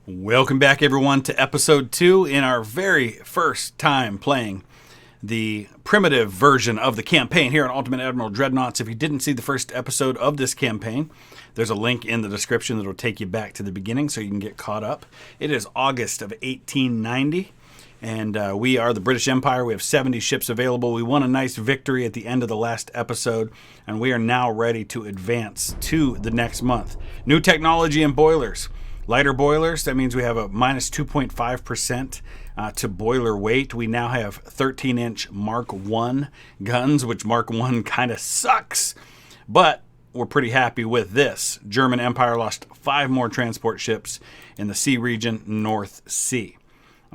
Welcome back, everyone, to episode 2 in our very first time playing the primitive version of the campaign here on Ultimate Admiral Dreadnoughts. If you didn't see the first episode of this campaign, there's a link in the description that will take you back to the beginning so you can get caught up. It is August of 1890, and we are the British Empire. We have 70 ships available. We won a nice victory at the end of the last episode, and we are now ready to advance to the next month. New technology and boilers. Lighter boilers, that means we have a minus 2.5% to boiler weight. We now have 13-inch Mark 1 guns, which Mark 1 kind of sucks, but we're pretty happy with this. German Empire lost 5 more transport ships in the sea region, North Sea.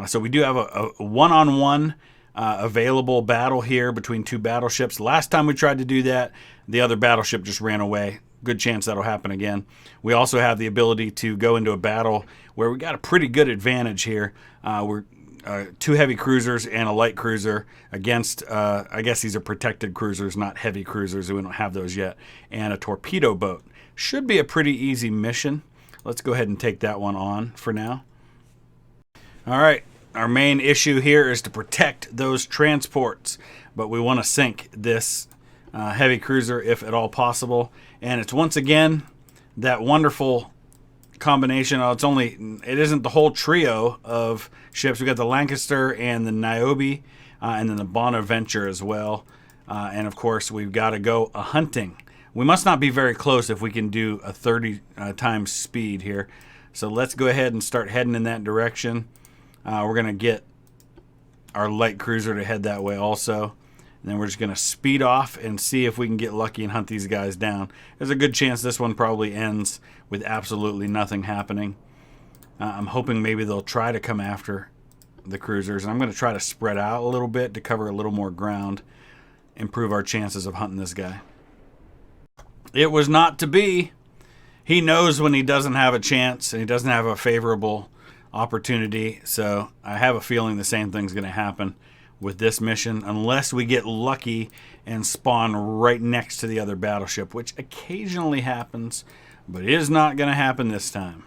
So we do have a one-on-one available battle here between 2 battleships. Last time we tried to do that, the other battleship just ran away. Good chance that'll happen again. We also have the ability to go into a battle where we got a pretty good advantage here. We're 2 heavy cruisers and a light cruiser against, I guess these are protected cruisers, not heavy cruisers. We don't have those yet. And a torpedo boat. Should be a pretty easy mission. Let's go ahead and take that one on for now. All right. Our main issue here is to protect those transports, but we want to sink this heavy cruiser if at all possible. And it's once again that wonderful combination. It isn't the whole trio of ships. We got the Lancaster and the Niobe, and then the Bonaventure as well. And of course, we've got to go a hunting. We must not be very close if we can do a 30 times speed here. So let's go ahead and start heading in that direction. We're going to get our light cruiser to head that way also. And then we're just going to speed off and see if we can get lucky and hunt these guys down. There's a good chance this one probably ends with absolutely nothing happening. I'm hoping maybe they'll try to come after the cruisers. And I'm going to try to spread out a little bit to cover a little more ground. Improve our chances of hunting this guy. It was not to be. He knows when he doesn't have a chance and he doesn't have a favorable opportunity. So I have a feeling the same thing's going to happen with this mission, unless we get lucky and spawn right next to the other battleship, which occasionally happens, but it is not going to happen this time.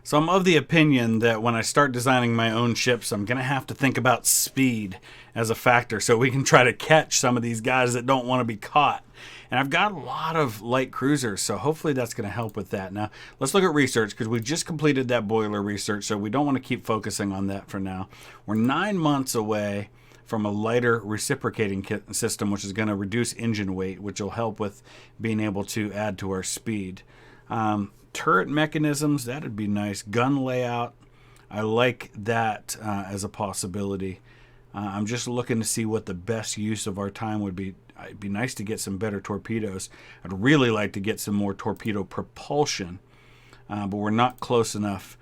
So I'm of the opinion that when I start designing my own ships, I'm going to have to think about speed as a factor so we can try to catch some of these guys that don't want to be caught. And I've got a lot of light cruisers, so hopefully that's going to help with that. Now, let's look at research, because we just completed that boiler research, so we don't want to keep focusing on that for now. We're 9 months away from a lighter reciprocating system, which is going to reduce engine weight, which will help with being able to add to our speed. Turret mechanisms, that would be nice. Gun layout, I like that as a possibility. I'm just looking to see what the best use of our time would be. It'd be nice to get some better torpedoes. I'd really like to get some more torpedo propulsion, but we're not close enough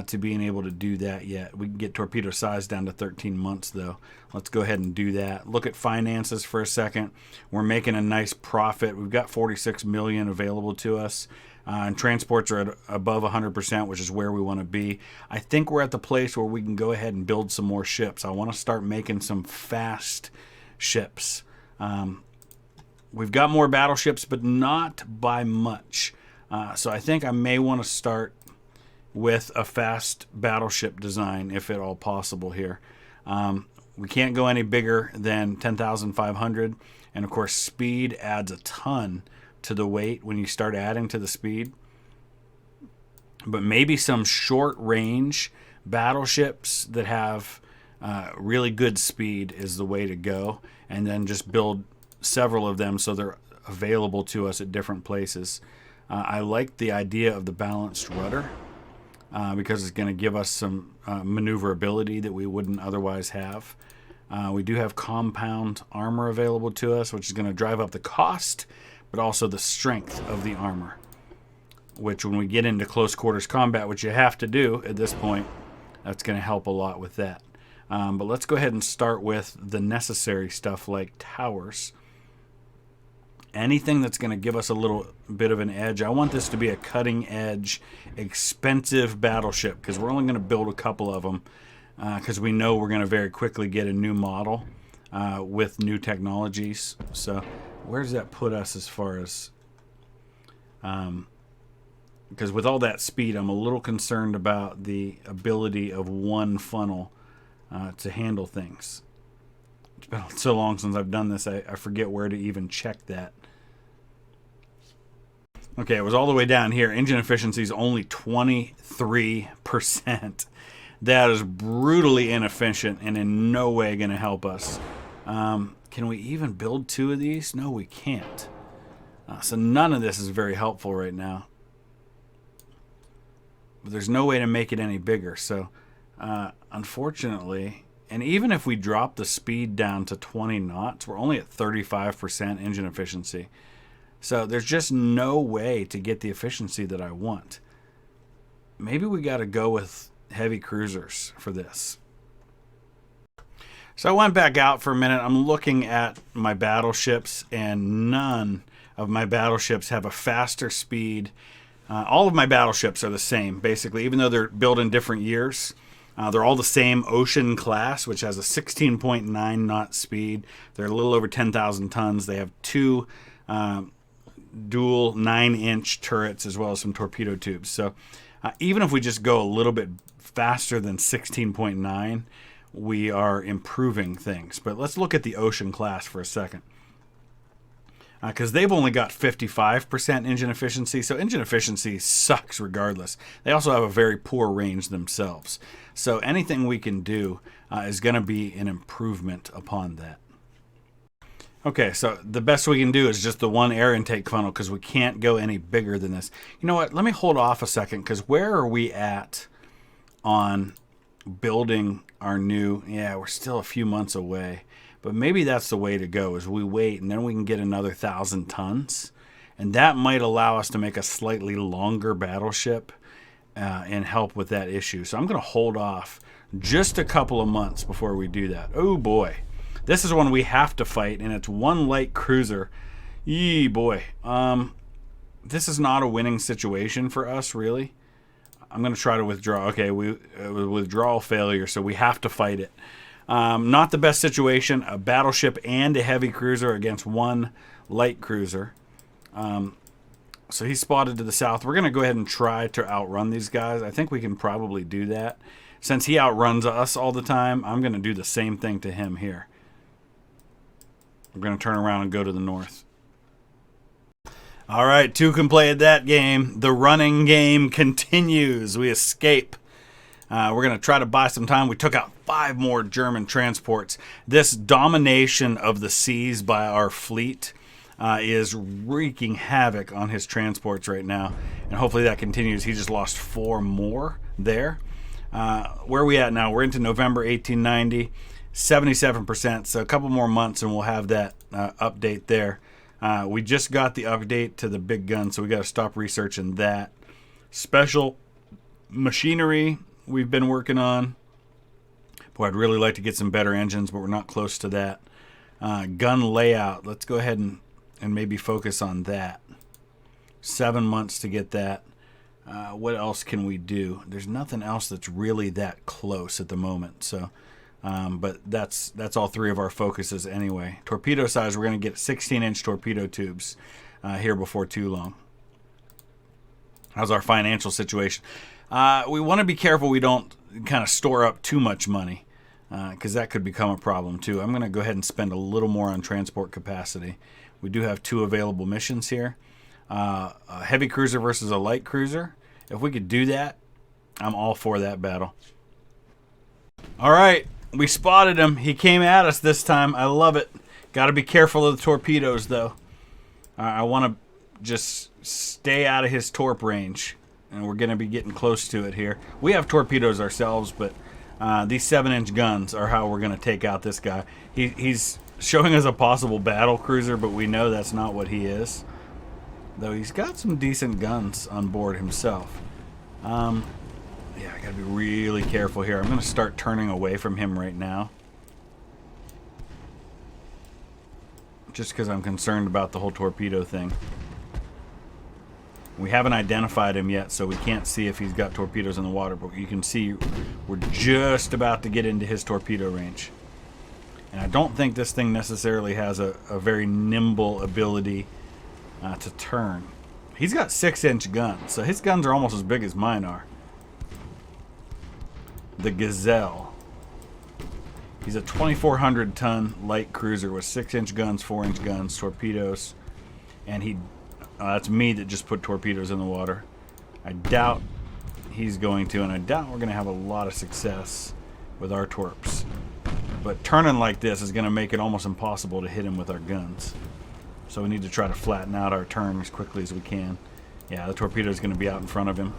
to being able to do that yet. We can get torpedo size down to 13 months, though. Let's go ahead and do that. Look at finances for a second. We're making a nice profit. We've got 46 million available to us. And transports are at above 100%, which is where we want to be. I think we're at the place where we can go ahead and build some more ships. I want to start making some fast ships. We've got more battleships, but not by much. So I think I may want to start with a fast battleship design, if at all possible here. We can't go any bigger than 10,500. And of course, speed adds a ton to the weight when you start adding to the speed. But maybe some short range battleships that have really good speed is the way to go, and then just build several of them so they're available to us at different places. I like the idea of the balanced rudder because it's going to give us some maneuverability that we wouldn't otherwise have. We do have compound armor available to us, which is going to drive up the cost, but also the strength of the armor, which when we get into close quarters combat, which you have to do at this point, that's going to help a lot with that. But let's go ahead and start with the necessary stuff like towers. Anything that's going to give us a little bit of an edge. I want this to be a cutting edge, expensive battleship, because we're only going to build a couple of them, because we know we're going to very quickly get a new model with new technologies. So where does that put us as far as because with all that speed, I'm a little concerned about the ability of one funnel to handle things. It's been so long since I've done this, I forget where to even check that. Okay, it was all the way down here. Engine efficiency is only 23%. That is brutally inefficient and in no way going to help us. Can we even build 2 of these? No, we can't. So none of this is very helpful right now. But there's no way to make it any bigger. So unfortunately, and even if we drop the speed down to 20 knots, we're only at 35% engine efficiency. So there's just no way to get the efficiency that I want. Maybe we got to go with heavy cruisers for this. So I went back out for a minute. I'm looking at my battleships, and none of my battleships have a faster speed. All of my battleships are the same, basically, even though they're built in different years. They're all the same Ocean class, which has a 16.9 knot speed. They're a little over 10,000 tons. They have 2 dual 9-inch turrets as well as some torpedo tubes. So even if we just go a little bit faster than 16.9, we are improving things. But let's look at the Ocean class for a second. Because they've only got 55% engine efficiency, so engine efficiency sucks regardless. They also have a very poor range themselves. So anything we can do is going to be an improvement upon that. Okay, so the best we can do is just the one air intake funnel because we can't go any bigger than this. You know what? Let me hold off a second because where are we at on building our new... Yeah, we're still a few months away. But maybe that's the way to go, is we wait and then we can get another 1,000 tons. And that might allow us to make a slightly longer battleship and help with that issue. So I'm going to hold off just a couple of months before we do that. Oh boy. This is one we have to fight, and it's 1 light cruiser. Yee boy. This is not a winning situation for us, really. I'm going to try to withdraw. Okay, withdrawal failure, so we have to fight it. Not the best situation. A battleship and a heavy cruiser against 1 light cruiser. So he's spotted to the south. We're going to go ahead and try to outrun these guys. I think we can probably do that. Since he outruns us all the time, I'm going to do the same thing to him here. We're going to turn around and go to the north. All right, 2 can play at that game. The running game continues. We escape. We're going to try to buy some time. We took out 5 more German transports. This domination of the seas by our fleet is wreaking havoc on his transports right now. And hopefully that continues. He just lost 4 more there. Where are we at now? We're into November 1890. 77%. So a couple more months and we'll have that update there. We just got the update to the big gun, so we got to stop researching that. Special machinery we've been working on. Boy, I'd really like to get some better engines, but we're not close to that. Gun layout. Let's go ahead and maybe focus on that. 7 months to get that. What else can we do? There's nothing else that's really that close at the moment. So, but that's all 3 of our focuses anyway. Torpedo size, we're going to get 16-inch torpedo tubes here before too long. How's our financial situation? We want to be careful we don't kind of store up too much money because that could become a problem too. I'm going to go ahead and spend a little more on transport capacity. We do have 2 available missions here. A heavy cruiser versus a light cruiser. If we could do that, I'm all for that battle. All right, we spotted him. He came at us this time. I love it. Got to be careful of the torpedoes though. I want to just stay out of his torp range. And we're going to be getting close to it here. We have torpedoes ourselves, but these 7-inch guns are how we're going to take out this guy. He's showing us a possible battle cruiser, but we know that's not what he is. Though he's got some decent guns on board himself. Yeah, I got to be really careful here. I'm going to start turning away from him right now. Just because I'm concerned about the whole torpedo thing. We haven't identified him yet, so we can't see if he's got torpedoes in the water, but you can see we're just about to get into his torpedo range. And I don't think this thing necessarily has a very nimble ability to turn. He's got 6-inch guns, so his guns are almost as big as mine are. The Gazelle. He's a 2,400-ton light cruiser with 6-inch guns, 4-inch guns, torpedoes, and he. That's me that just put torpedoes in the water. I doubt he's going to, and I doubt we're going to have a lot of success with our torps. But turning like this is going to make it almost impossible to hit him with our guns. So we need to try to flatten out our turn as quickly as we can. Yeah, the torpedo is going to be out in front of him.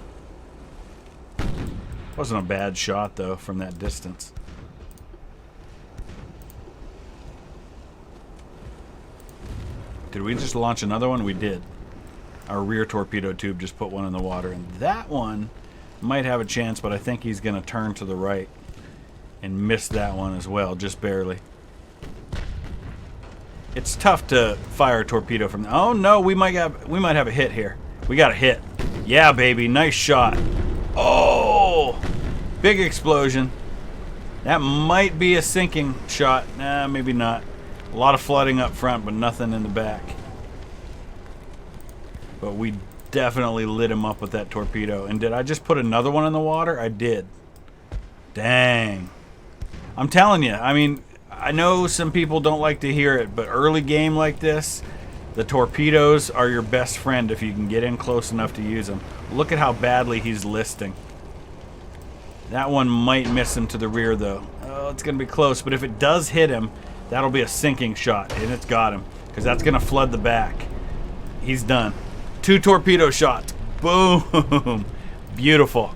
Wasn't a bad shot, though, from that distance. Did we just launch another one? We did. Our rear torpedo tube just put one in the water, and that one might have a chance, but I think he's going to turn to the right and miss that one as well, just barely. It's tough to fire a torpedo from. Oh no, we might have a hit here. We got a hit. Yeah, baby, nice shot. Oh, big explosion. That might be a sinking shot. Nah, maybe not. A lot of flooding up front, but nothing in the back. But we definitely lit him up with that torpedo. And did I just put another one in the water? I did. Dang. I'm telling you, I mean, I know some people don't like to hear it, but early game like this, the torpedoes are your best friend if you can get in close enough to use them. Look at how badly he's listing. That one might miss him to the rear, though. Oh, it's going to be close, but if it does hit him, that'll be a sinking shot, and it's got him, because that's going to flood the back. He's done. 2 torpedo shots. Boom. Beautiful.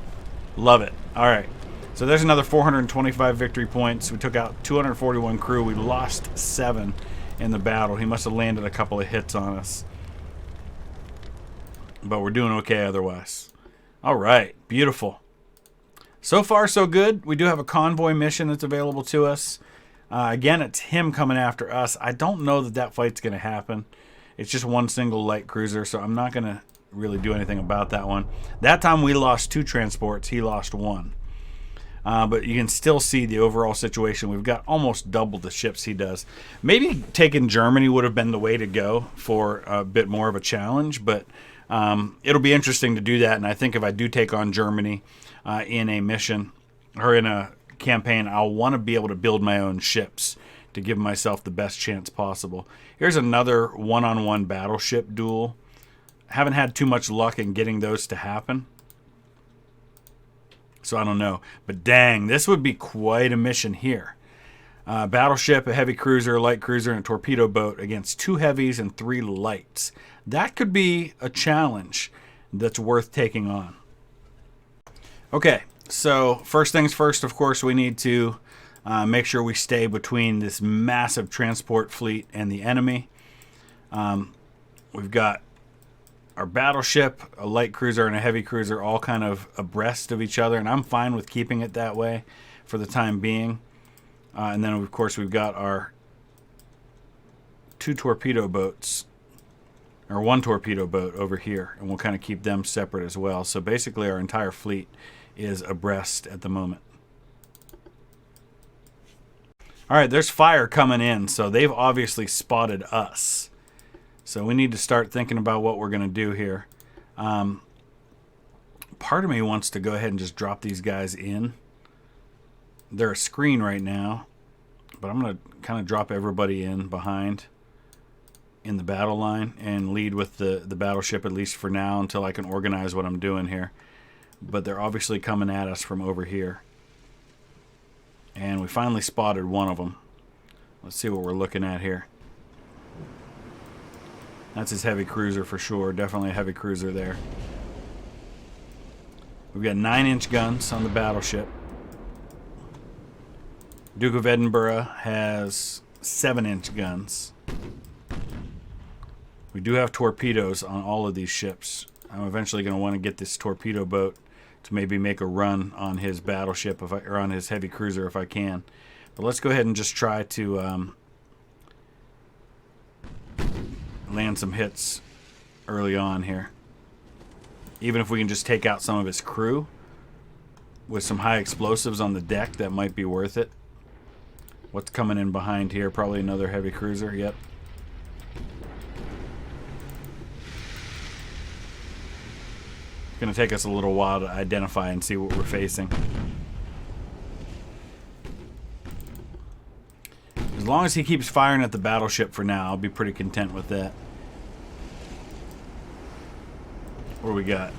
Love it. All right. So there's another 425 victory points. We took out 241 crew. We lost 7 in the battle. He must have landed a couple of hits on us. But we're doing okay otherwise. All right. Beautiful. So far, so good. We do have a convoy mission that's available to us. Again, it's him coming after us. I don't know that that fight's going to happen. It's just one single light cruiser, so I'm not going to really do anything about that one. That time we lost 2 transports. He lost 1. But you can still see the overall situation. We've got almost double the ships he does. Maybe taking Germany would have been the way to go for a bit more of a challenge, but it'll be interesting to do that. And I think if I do take on Germany in a mission or in a campaign, I'll want to be able to build my own ships to give myself the best chance possible. Here's another one-on-one battleship duel. Haven't had too much luck in getting those to happen. So I don't know. But dang, this would be quite a mission here. Battleship, a heavy cruiser, a light cruiser, and a torpedo boat against 2 heavies and 3 lights. That could be a challenge that's worth taking on. Okay, so first things first, of course, we need to make sure we stay between this massive transport fleet and the enemy. We've got our battleship, a light cruiser, and a heavy cruiser all kind of abreast of each other, and I'm fine with keeping it that way for the time being. And then, of course, we've got our 2 torpedo boats, or 1 torpedo boat over here, and we'll kind of keep them separate as well. So basically our entire fleet is abreast at the moment. All right, there's fire coming in, so they've obviously spotted us. So we need to start thinking about what we're going to do here. Part of me wants to go ahead and just drop these guys in. They're a screen right now, but I'm going to kind of drop everybody in behind in the battle line and lead with the battleship, at least for now, until I can organize what I'm doing here. But they're obviously coming at us from over here. And we finally spotted one of them. Let's see what we're looking at here. That's his heavy cruiser for sure. Definitely a heavy cruiser there. We've got 9-inch guns on the battleship. Duke of Edinburgh has 7-inch guns. We do have torpedoes on all of these ships. I'm eventually going to want to get this torpedo boat to maybe make a run on his battleship or on his heavy cruiser if I can. But let's go ahead and just try to land some hits early on here. Even if we can just take out some of his crew with some high explosives on the deck, that might be worth it. What's coming in behind here? Probably another heavy cruiser. Yep. going to take us a little while to identify and see what we're facing. As long as he keeps firing at the battleship for now, I'll be pretty content with that. What do we got?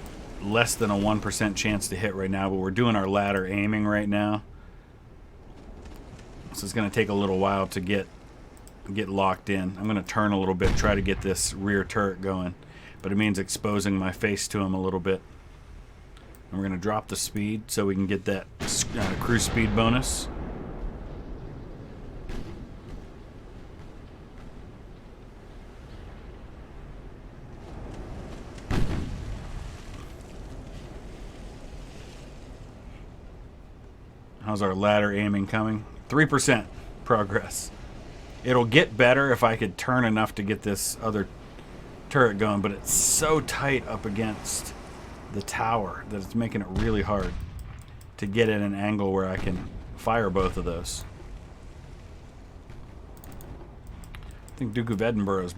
Less than a 1% chance to hit right now, but we're doing our ladder aiming right now. So it's going to take a little while to get locked in. I'm going to turn a little bit, try to get this rear turret going. But it means exposing my face to him a little bit. And we're going to drop the speed so we can get that cruise speed bonus. How's our ladder aiming coming? 3% progress. It'll get better if I could turn enough to get this other turret going, but it's so tight up against the tower that it's making it really hard to get at an angle where I can fire both of those. I think Duke of Edinburgh is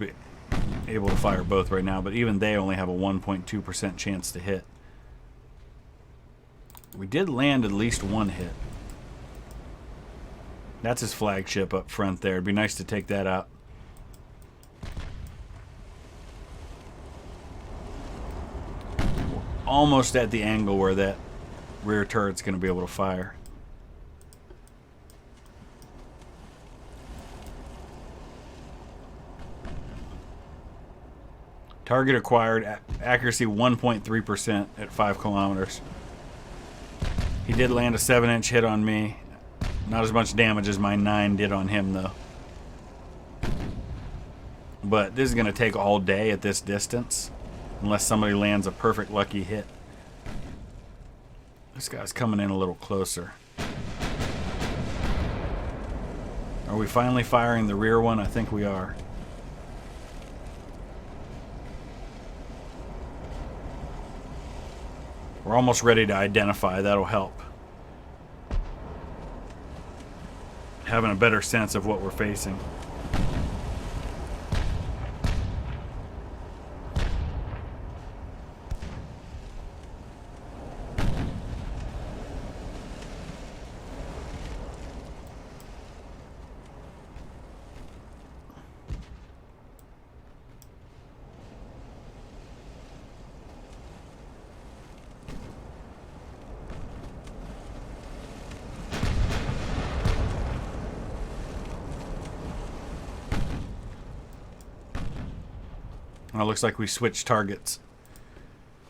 able to fire both right now, but even they only have a 1.2% chance to hit. We did land at least one hit. That's his flagship up front there. It'd be nice to take that out. We're almost at the angle where that rear turret's going to be able to fire. Target acquired. Accuracy 1.3% at 5 kilometers. He did land a 7-inch hit on me. Not as much damage as my 9 did on him, though. But this is going to take all day at this distance, unless somebody lands a perfect lucky hit. This guy's coming in a little closer. Are we finally firing the rear one? I think we are. We're almost ready to identify. That'll help. Having a better sense of what we're facing. Well, it looks like we switched targets.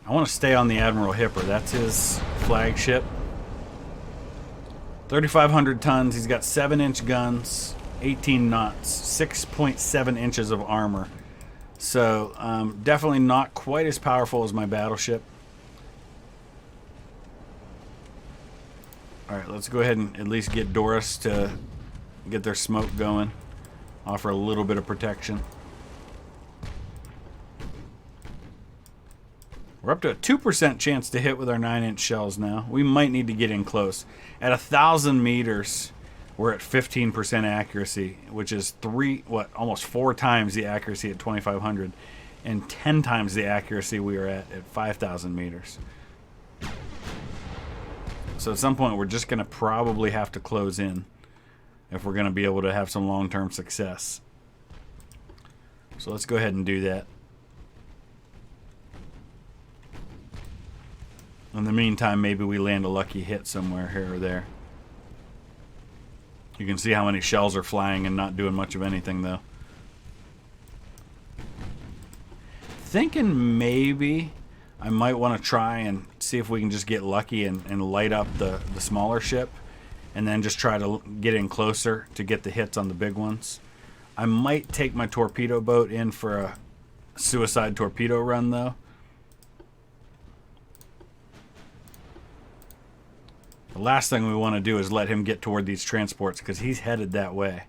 I want to stay on the Admiral Hipper. That's his flagship. 3,500 tons. He's got 7-inch guns, 18 knots, 6.7 inches of armor. So definitely not quite as powerful as my battleship. All right, let's go ahead and at least get Doris to get their smoke going. Offer a little bit of protection. We're up to a 2% chance to hit with our 9-inch shells now. We might need to get in close. At 1,000 meters, we're at 15% accuracy, which is almost 4 times the accuracy at 2,500, and 10 times the accuracy we are at 5,000 meters. So at some point, we're just going to probably have to close in if we're going to be able to have some long-term success. So let's go ahead and do that. In the meantime, maybe we land a lucky hit somewhere here or there. You can see how many shells are flying and not doing much of anything, though. Thinking maybe I might want to try and see if we can just get lucky and light up the smaller ship, and then just try to get in closer to get the hits on the big ones. I might take my torpedo boat in for a suicide torpedo run, though. The last thing we want to do is let him get toward these transports, because he's headed that way.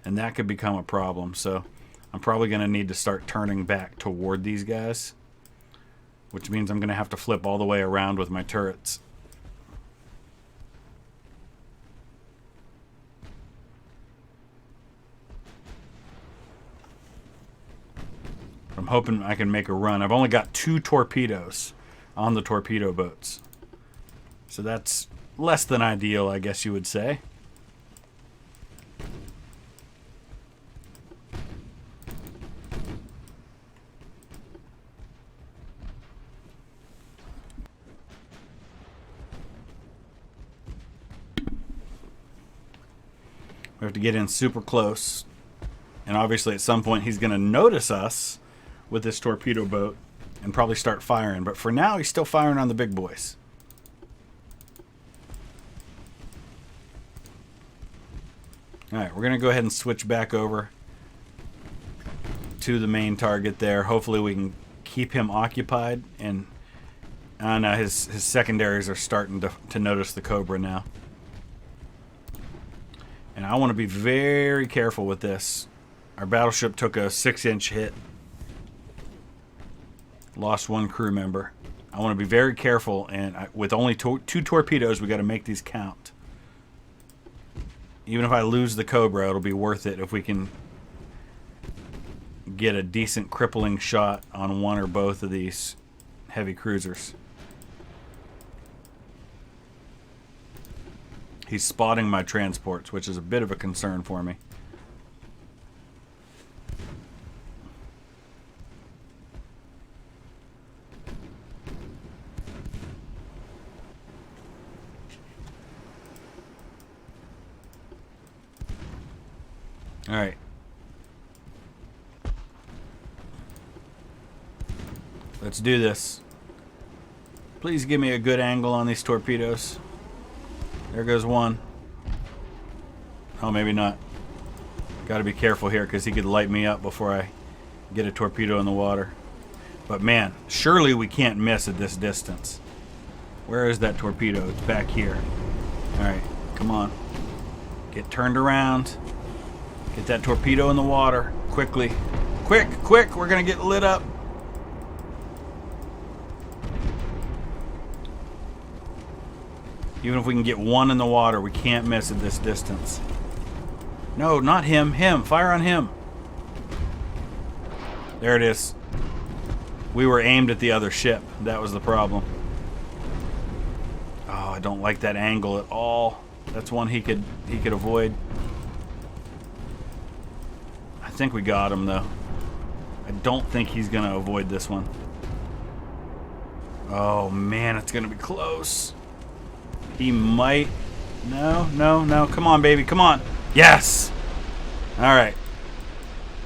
And that could become a problem. So I'm probably going to need to start turning back toward these guys, which means I'm going to have to flip all the way around with my turrets. I'm hoping I can make a run. I've only got 2 torpedoes. on the torpedo boats. So that's less than ideal, I guess you would say. We have to get in super close. And obviously at some point he's going to notice us with this torpedo boat and probably start firing. But for now, he's still firing on the big boys. Alright, we're going to go ahead and switch back over to the main target there. Hopefully we can keep him occupied. And his secondaries are starting to notice the Cobra now. And I want to be very careful with this. Our battleship took a 6-inch hit. Lost one crew member. I want to be very careful, and with only two torpedoes, we got to make these count. Even if I lose the Cobra, it'll be worth it if we can get a decent crippling shot on one or both of these heavy cruisers. He's spotting my transports, which is a bit of a concern for me. All right. Let's do this. Please give me a good angle on these torpedoes. There goes one. Oh, maybe not. Got to be careful here because he could light me up before I get a torpedo in the water. But man, surely we can't miss at this distance. Where is that torpedo? It's back here. All right, come on. Get turned around. Get that torpedo in the water quickly. Quick, quick, we're going to get lit up. Even if we can get one in the water, we can't miss at this distance. No, not him. Him. Fire on him. There it is. We were aimed at the other ship. That was the problem. Oh, I don't like that angle at all. That's one he could avoid. I think we got him, though. I don't think he's going to avoid this one. Oh, man, it's going to be close. He might... No, no, no. Come on, baby. Come on. Yes! All right.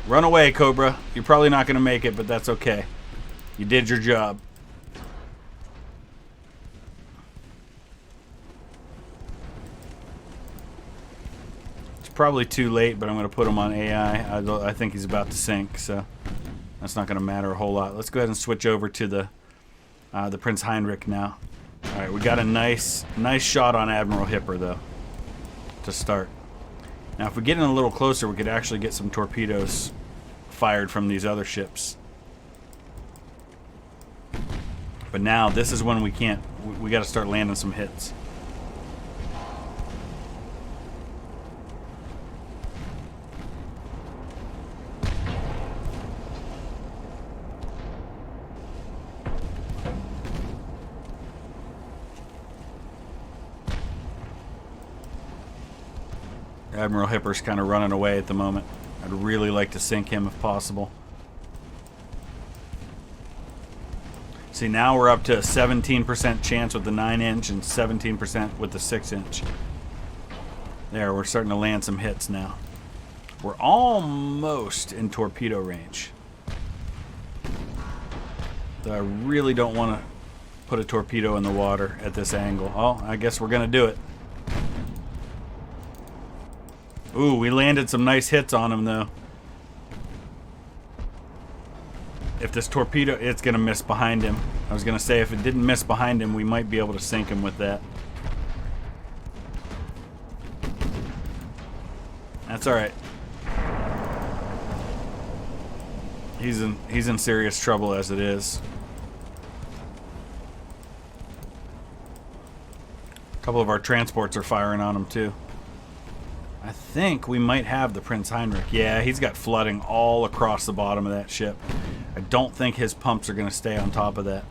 Run away, Cobra. You're probably not going to make it, but that's okay. You did your job. It's probably too late, but I'm going to put him on AI. I think he's about to sink, so that's not going to matter a whole lot. Let's go ahead and switch over to the Prince Heinrich now. All right, we got a nice shot on Admiral Hipper, though, to start. Now, if we get in a little closer, we could actually get some torpedoes fired from these other ships. But now, this is when we can't... We got to start landing some hits. Admiral Hipper's kind of running away at the moment. I'd really like to sink him if possible. See, now we're up to a 17% chance with the 9-inch and 17% with the 6-inch. There, we're starting to land some hits now. We're almost in torpedo range. Though I really don't want to put a torpedo in the water at this angle. Oh, I guess we're going to do it. Ooh, we landed some nice hits on him, though. If this torpedo... It's going to miss behind him. I was going to say, if it didn't miss behind him, we might be able to sink him with that. That's alright. He's in serious trouble as it is. A couple of our transports are firing on him, too. I think we might have the Prince Heinrich. Yeah, he's got flooding all across the bottom of that ship. I don't think his pumps are going to stay on top of that.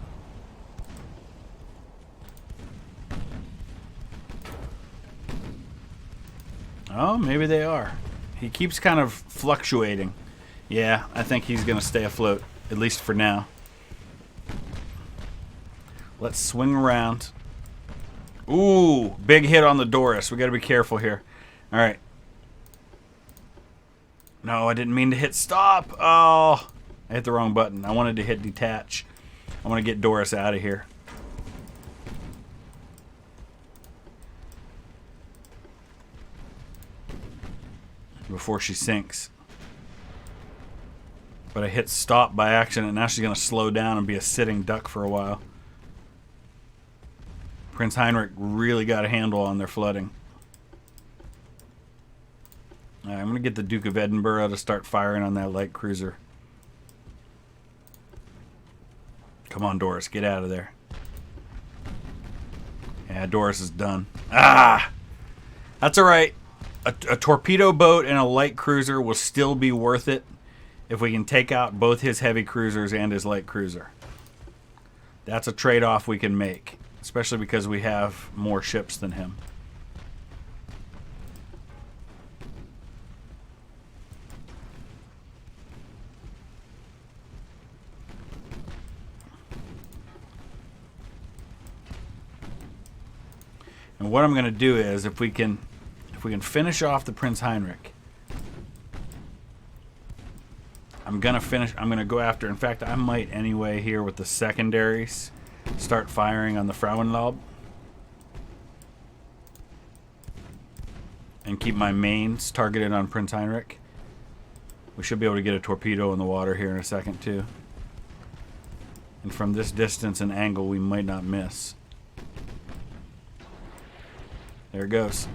Oh, maybe they are. He keeps kind of fluctuating. Yeah, I think he's going to stay afloat, at least for now. Let's swing around. Ooh, big hit on the Doris. We got to be careful here. All right. No, I didn't mean to hit stop. Oh, I hit the wrong button. I wanted to hit detach. I want to get Doris out of here. Before she sinks. But I hit stop by accident. Now she's going to slow down and be a sitting duck for a while. Prince Heinrich really got a handle on their flooding. All right, I'm going to get the Duke of Edinburgh to start firing on that light cruiser. Come on, Doris, get out of there. Yeah, Doris is done. Ah! That's all right. A torpedo boat and a light cruiser will still be worth it if we can take out both his heavy cruisers and his light cruiser. That's a trade-off we can make, especially because we have more ships than him. And what I'm going to do is, if we can finish off the Prince Heinrich, I'm going to go after, in fact, I might anyway here with the secondaries, start firing on the Frauenlaub. And keep my mains targeted on Prince Heinrich. We should be able to get a torpedo in the water here in a second, too. And from this distance and angle, we might not miss. There it goes.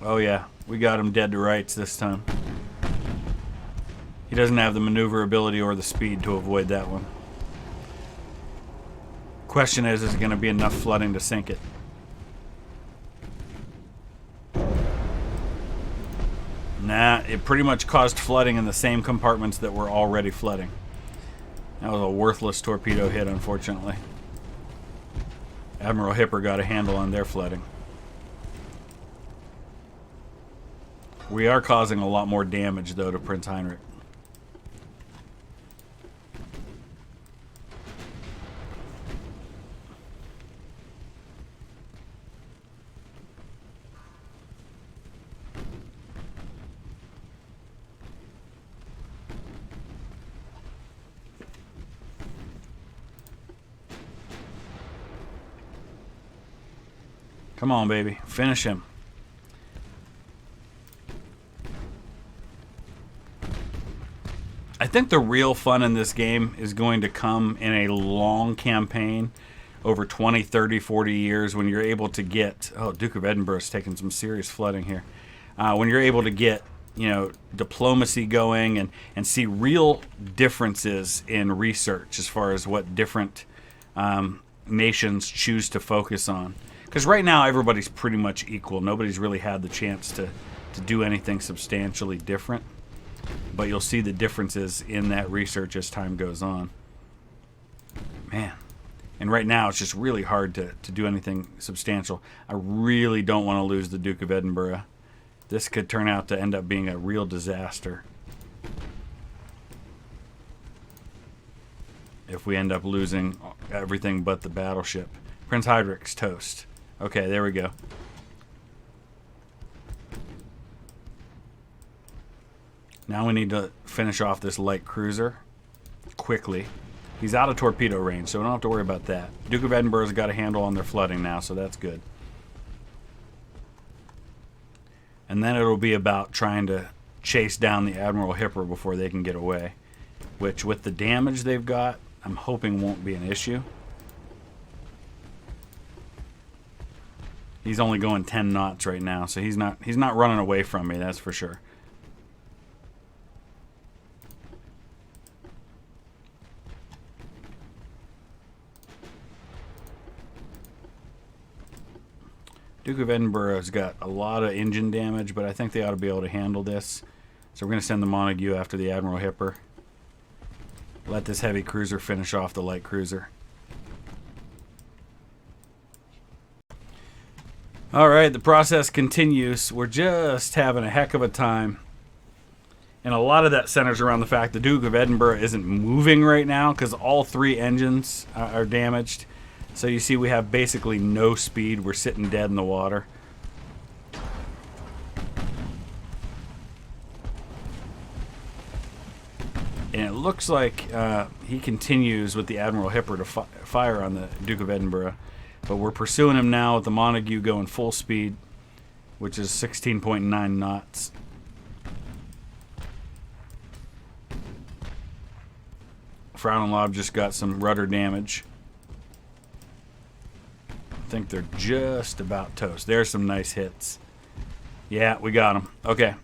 Oh yeah, we got him dead to rights this time. He doesn't have the maneuverability or the speed to avoid that one. Question is it going to be enough flooding to sink it? Nah, it pretty much caused flooding in the same compartments that were already flooding. That was a worthless torpedo hit, unfortunately. Admiral Hipper got a handle on their flooding. We are causing a lot more damage, though, to Prince Heinrich. Come on, baby. Finish him. I think the real fun in this game is going to come in a long campaign over 20, 30, 40 years when you're able to get... Oh, Duke of Edinburgh's taking some serious flooding here. When you're able to get, you know, diplomacy going and see real differences in research as far as what different nations choose to focus on. Because right now everybody's pretty much equal. Nobody's really had the chance to do anything substantially different. But you'll see the differences in that research as time goes on. Man. And right now it's just really hard to do anything substantial. I really don't want to lose the Duke of Edinburgh. This could turn out to end up being a real disaster. If we end up losing everything but the battleship. Prince Heinrich's toast. Okay, there we go. Now we need to finish off this light cruiser quickly. He's out of torpedo range, so we don't have to worry about that. Duke of Edinburgh's got a handle on their flooding now, so that's good. And then it'll be about trying to chase down the Admiral Hipper before they can get away. Which, with the damage they've got, I'm hoping won't be an issue. He's only going 10 knots right now, so he's not running away from me, that's for sure. Duke of Edinburgh's got a lot of engine damage, but I think they ought to be able to handle this. So we're going to send the Montague after the Admiral Hipper. Let this heavy cruiser finish off the light cruiser. Alright, the process continues. We're just having a heck of a time. And a lot of that centers around the fact the Duke of Edinburgh isn't moving right now because all 3 engines are damaged. So you see we have basically no speed. We're sitting dead in the water. And it looks like he continues with the Admiral Hipper to fire on the Duke of Edinburgh. But we're pursuing him now with the Montague going full speed, which is 16.9 knots. Frown Lob just got some rudder damage. I think they're just about toast. There's some nice hits. Yeah, we got them. Okay.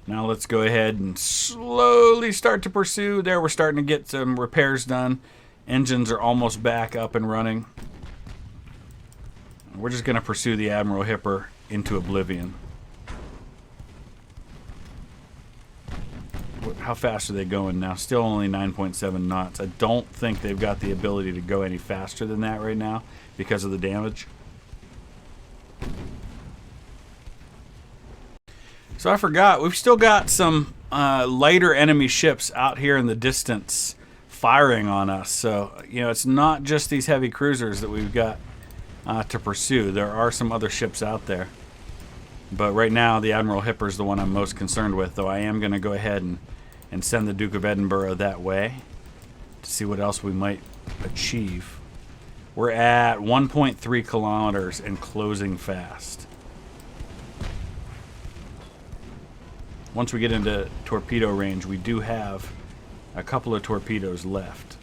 Now let's go ahead and slowly start to pursue. There, we're starting to get some repairs done. Engines are almost back up and running. We're just going to pursue the Admiral Hipper into oblivion. How fast are they going now? Still only 9.7 knots. I don't think they've got the ability to go any faster than that right now because of the damage. So I forgot, we've still got some lighter enemy ships out here in the distance firing on us. So, you know, it's not just these heavy cruisers that we've got to pursue. There are some other ships out there. But right now, the Admiral Hipper is the one I'm most concerned with, though I am going to go ahead and send the Duke of Edinburgh that way to see what else we might achieve. We're at 1.3 kilometers and closing fast. Once we get into torpedo range, we do have a couple of torpedoes left.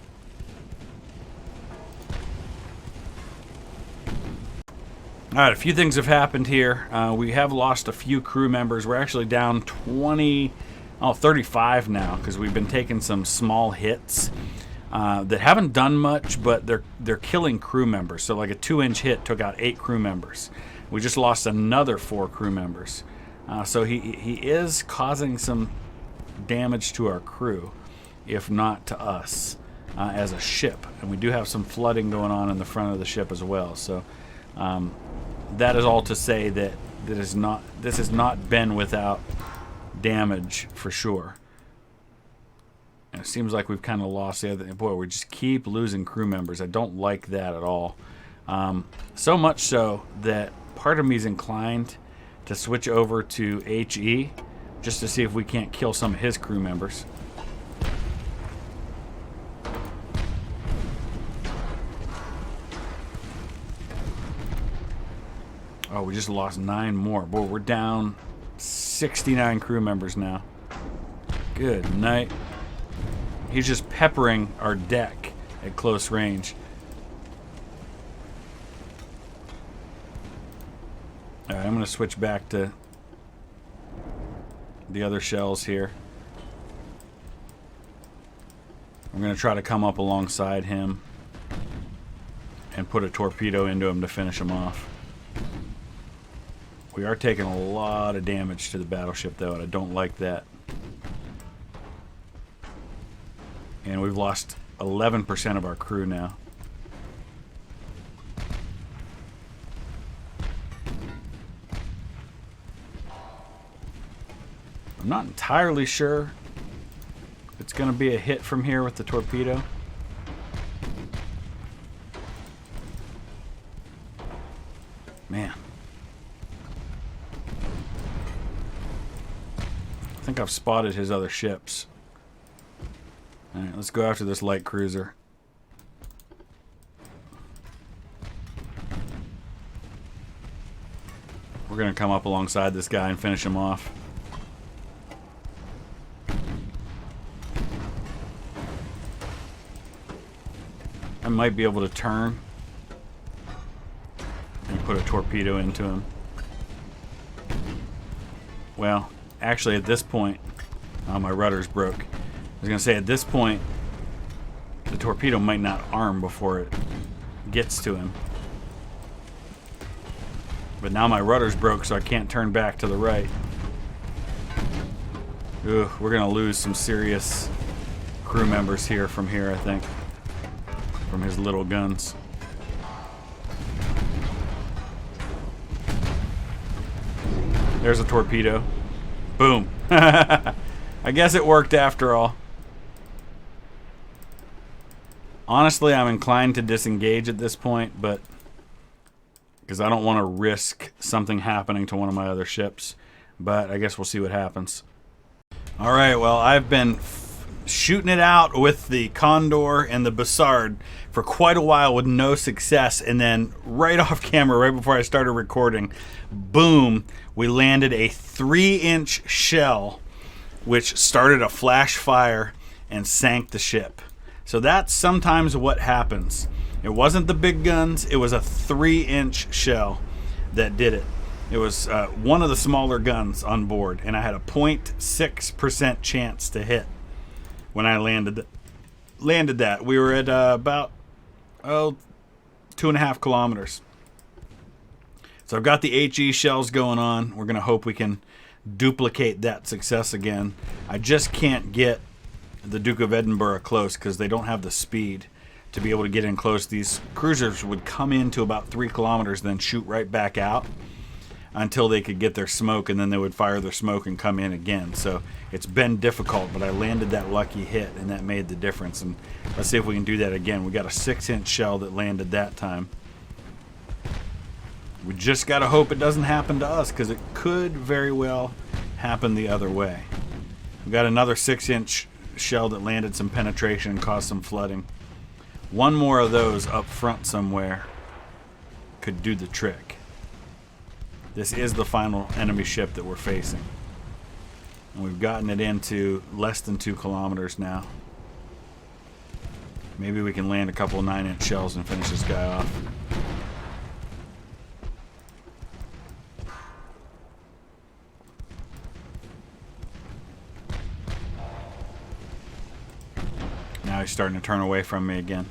Alright, a few things have happened here. We have lost a few crew members. We're actually down 35 now because we've been taking some small hits that haven't done much, but they're killing crew members. So like a 2-inch hit took out 8 crew members. We just lost another 4 crew members. So he is causing some damage to our crew, if not to us as a ship. And we do have some flooding going on in the front of the ship as well. So that is all to say that this has not been without damage for sure. And it seems like we've kind of lost the other. Boy, we just keep losing crew members. I don't like that at all. So much so that part of me is inclined to switch over to HE just to see if we can't kill some of his crew members. Oh, we just lost 9 more. Boy, we're down 69 crew members now. Good night. He's just peppering our deck at close range. Alright, I'm going to switch back to the other shells here. I'm going to try to come up alongside him and put a torpedo into him to finish him off. We are taking a lot of damage to the battleship, though, and I don't like that. And we've lost 11% of our crew now. I'm not entirely sure if it's going to be a hit from here with the torpedo. Man. I think I've spotted his other ships. Alright, let's go after this light cruiser. We're going to come up alongside this guy and finish him off. I might be able to turn and put a torpedo into him. Well, actually at this point, my rudder's broke. I was going to say at this point, the torpedo might not arm before it gets to him. But now my rudder's broke, so I can't turn back to the right. Ugh, we're going to lose some serious crew members here, I think. From his little guns. There's a torpedo. Boom. I guess it worked after all. Honestly, I'm inclined to disengage at this point, but because I don't want to risk something happening to one of my other ships. But I guess we'll see what happens. All right, well, I've been shooting it out with the Condor and the Bussard for quite a while with no success, and then right off camera, right before I started recording, boom, we landed a 3-inch shell which started a flash fire and sank the ship. So that's sometimes what happens. It wasn't the big guns, it was a 3-inch shell that did it. It was one of the smaller guns on board, and I had a 0.6% chance to hit when I landed that. We were at about 2.5 kilometers. So I've got the HE shells going on. We're going to hope we can duplicate that success again. I just can't get the Duke of Edinburgh close because they don't have the speed to be able to get in close. These cruisers would come in to about 3 kilometers, then shoot right back out until they could get their smoke, and then they would fire their smoke and come in again. So it's been difficult, but I landed that lucky hit, and that made the difference. And let's see if we can do that again. We got a 6-inch shell that landed that time. We just got to hope it doesn't happen to us, because it could very well happen the other way. We got another 6-inch shell that landed some penetration and caused some flooding. One more of those up front somewhere could do the trick. This is the final enemy ship that we're facing. And we've gotten it into less than 2 kilometers now. Maybe we can land a couple 9-inch shells and finish this guy off. Now he's starting to turn away from me again.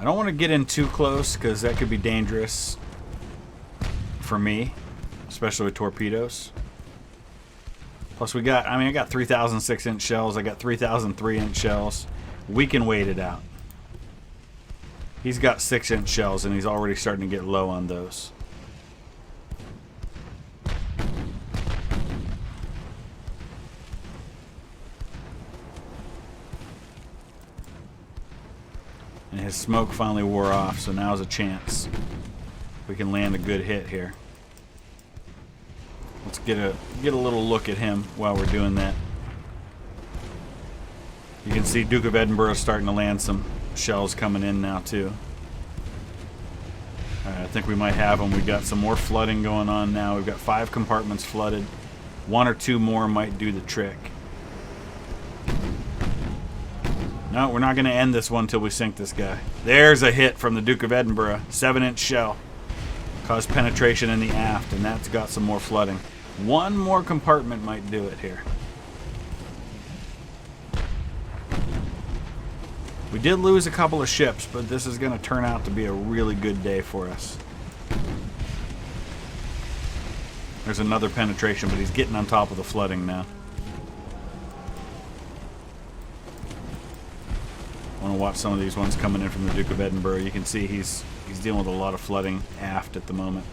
I don't want to get in too close because that could be dangerous for me, especially with torpedoes. Plus I got 3,000 6-inch shells. I got 3,000 3-inch shells. We can wait it out. He's got 6-inch shells and he's already starting to get low on those. And his smoke finally wore off, so now's a chance. We can land a good hit here. Let's get a little look at him while we're doing that. You can see Duke of Edinburgh starting to land some shells coming in now too. I think we might have them. We've got some more flooding going on now. We've got 5 compartments flooded. 1 or 2 more might do the trick. No, we're not going to end this one until we sink this guy. There's a hit from the Duke of Edinburgh. 7-inch shell. Caused penetration in the aft, and that's got some more flooding. 1 more compartment might do it here. We did lose a couple of ships, but this is going to turn out to be a really good day for us. There's another penetration, but he's getting on top of the flooding now. I want to watch some of these ones coming in from the Duke of Edinburgh. You can see he's dealing with a lot of flooding aft at the moment.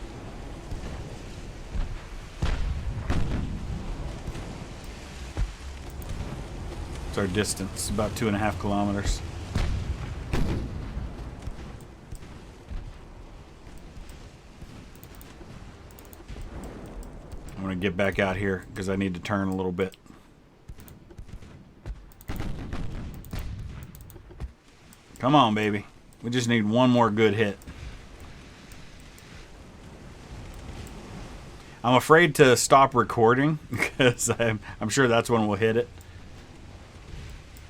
It's our distance, about 2.5 kilometers. I'm going to get back out here because I need to turn a little bit. Come on, baby. We just need 1 more good hit. I'm afraid to stop recording because I'm sure that's when we'll hit it.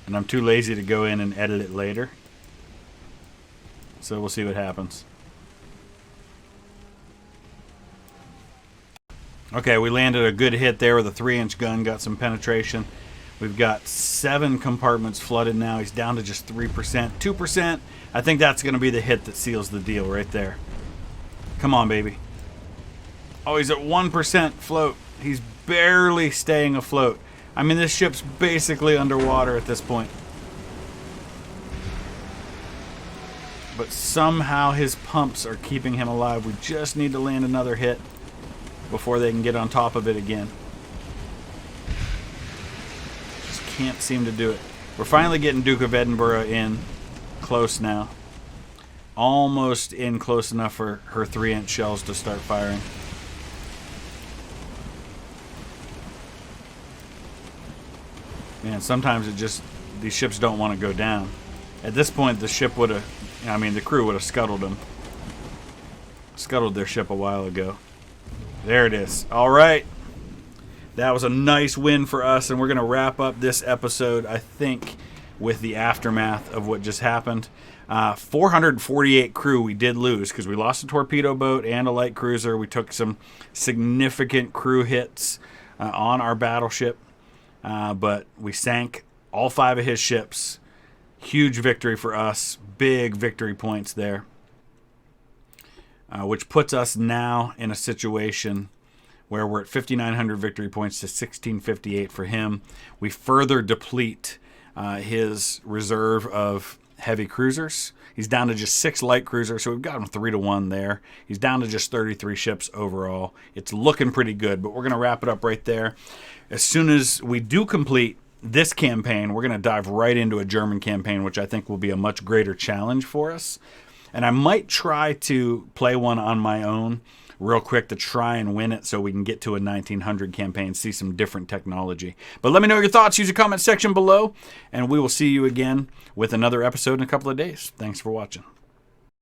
And I'm too lazy to go in and edit it later. So we'll see what happens. Okay, we landed a good hit there with a 3-inch gun, got some penetration. We've got 7 compartments flooded now. He's down to just 3%. 2%. I think that's going to be the hit that seals the deal right there. Come on, baby. Oh, he's at 1% float. He's barely staying afloat. I mean, this ship's basically underwater at this point. But somehow his pumps are keeping him alive. We just need to land another hit before they can get on top of it again. Just can't seem to do it. We're finally getting Duke of Edinburgh in close now. Almost in close enough for her 3-inch shells to start firing. Man, sometimes it just, these ships don't want to go down. At this point, the ship would have, I mean, the crew would have scuttled them. Scuttled their ship a while ago. There it is. All right. That was a nice win for us, and we're going to wrap up this episode, I think, with the aftermath of what just happened. 448 crew we did lose because we lost a torpedo boat and a light cruiser. We took some significant crew hits on our battleship, but we sank all 5 of his ships. Huge victory for us. Big victory points there. Which puts us now in a situation where we're at 5,900 victory points to 1,658 for him. We further deplete his reserve of heavy cruisers. He's down to just 6 light cruisers, so we've got him 3-1 there. He's down to just 33 ships overall. It's looking pretty good, but we're going to wrap it up right there. As soon as we do complete this campaign, we're going to dive right into a German campaign, which I think will be a much greater challenge for us. And I might try to play one on my own real quick to try and win it so we can get to a 1900 campaign, see some different technology. But let me know your thoughts. Use the comment section below, and we will see you again with another episode in a couple of days. Thanks for watching.